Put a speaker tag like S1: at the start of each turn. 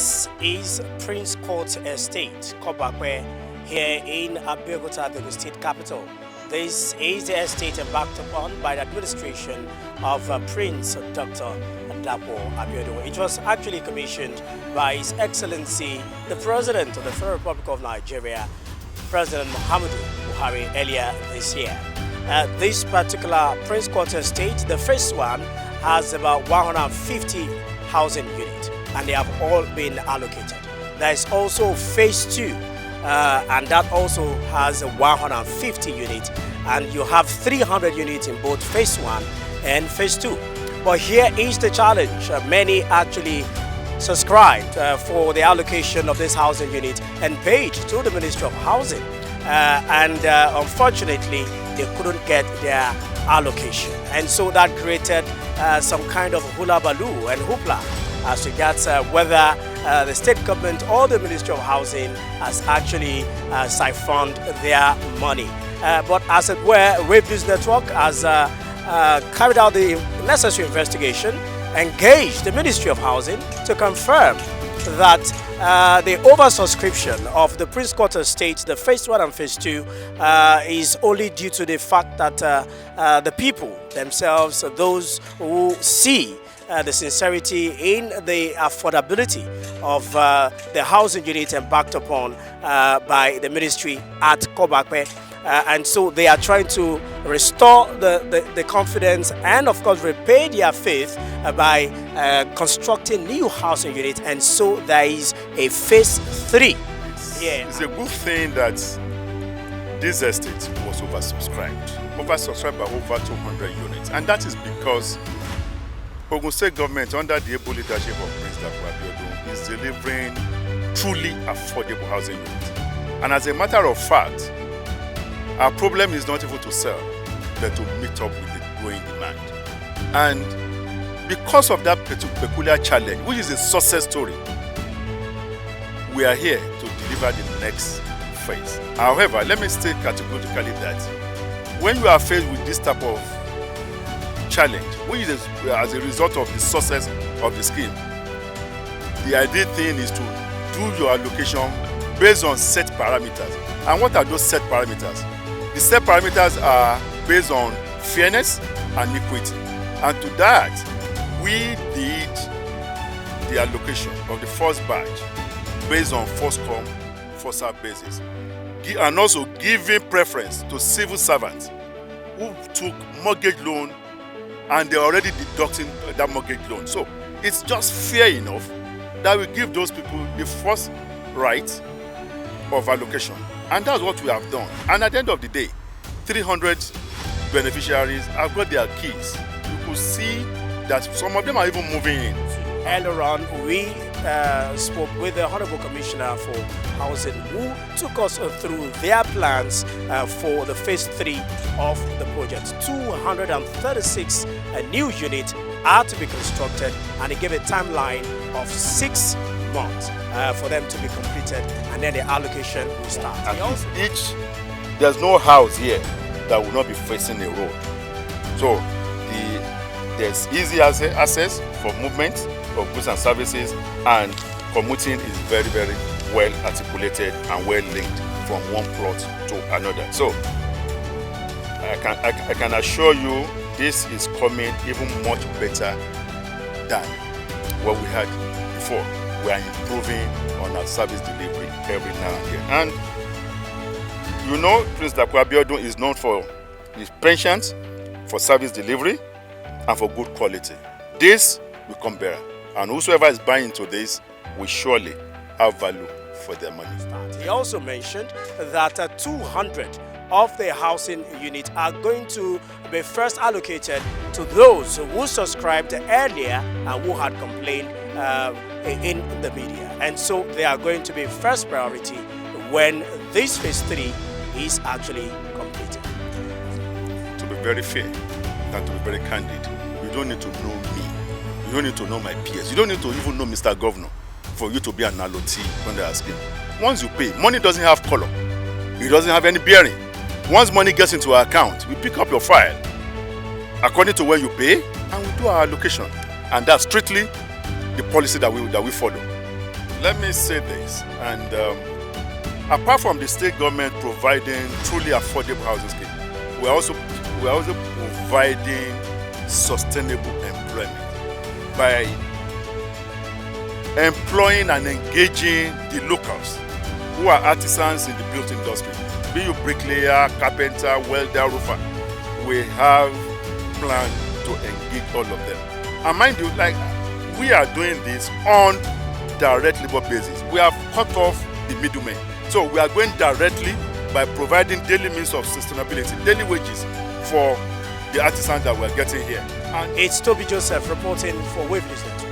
S1: This is Prince Court Estate, Kobape, here in Abeokuta, the Ogun State capital. This is the estate embarked upon by the administration of Prince Dr. Dapo Abiodun. It was actually commissioned by His Excellency, the President of the Federal Republic of Nigeria, President Muhammadu Buhari, earlier this year. This particular Prince Court Estate, the first one, has about 150 housing units, and they have all been allocated. There is also phase 2, and that also has 150 units, and you have 300 units in both phase 1 and phase 2. But here is the challenge. Many actually subscribed for the allocation of this housing unit and paid to the Ministry of Housing, and unfortunately they couldn't get their allocation, and so that created some kind of hula baloo and hoopla as regards whether the state government or the Ministry of Housing has actually siphoned their money. But as it were, Wave News Network has carried out the necessary investigation, engaged the Ministry of Housing to confirm that the oversubscription of the Prince Court Estate, the phase 1 and phase 2, is only due to the fact that the people themselves, those who see the sincerity in the affordability of the housing unit embarked upon by the ministry at Kobape, and so they are trying to restore the confidence and of course repay their faith by constructing new housing units, and so there is a phase 3. Yeah.
S2: It's a good thing that this estate was oversubscribed by over 200 units, and that is because Ogun State government, under the able leadership of Prince Dapo Abiodun, is delivering truly affordable housing units. And as a matter of fact, our problem is not even to sell, but to meet up with the growing demand. And because of that peculiar challenge, which is a success story, we are here to deliver the next phase. However, let me state categorically that when you are faced with this type of challenge, which is as a result of the success of the scheme, the ideal thing is to do your allocation based on set parameters. And what are those set parameters? The set parameters are based on fairness and equity. And to that, we did the allocation of the first batch based on first come, first served basis, and also giving preference to civil servants who took mortgage loan and they're already deducting that mortgage loan. So it's just fair enough that we give those people the first right of allocation. And that's what we have done. And at the end of the day, 300 beneficiaries have got their keys. You could see that some of them are even moving in.
S1: Earlier on, we spoke with the Honourable Commissioner for Housing, who took us through their plans for the phase 3 of the project. 236 new units are to be constructed, and he gave a timeline of 6 months for them to be completed, and then the allocation will start.
S2: And there's no house here that will not be facing a road. So there's easy access for movement of goods and services, and commuting is very, very well articulated and well linked from one plot to another. So I can assure you this is coming even much better than what we had before. We are improving on our service delivery every now and then. And you know, Prince Dapo Abiodun is known for his pensions, for service delivery, and for good quality. This will come better. And whosoever is buying into this will surely have value for their money.
S1: He also mentioned that 200 of the housing units are going to be first allocated to those who subscribed earlier and who had complained in the media. And so they are going to be first priority when this phase 3 is actually completed.
S2: To be very fair and to be very candid, you don't need to know me. You don't need to know my peers. You don't need to even know Mr. Governor for you to be an allotee under our scheme. Once you pay, money doesn't have color. It doesn't have any bearing. Once money gets into our account, we pick up your file according to where you pay, and we do our allocation. And that's strictly the policy that we follow. let me say this, and apart from the state government providing truly affordable housing scheme, we are also providing sustainable employment by employing and engaging the locals who are artisans in the built industry, be you bricklayer, carpenter, welder, roofer. We have planned to engage all of them. And mind you, like, we are doing this on direct labor basis. We have cut off the middlemen. So we are going directly by providing daily means of sustainability, daily wages for the artisans that we're getting here.
S1: And it's Toby Joseph reporting for Wave News Network.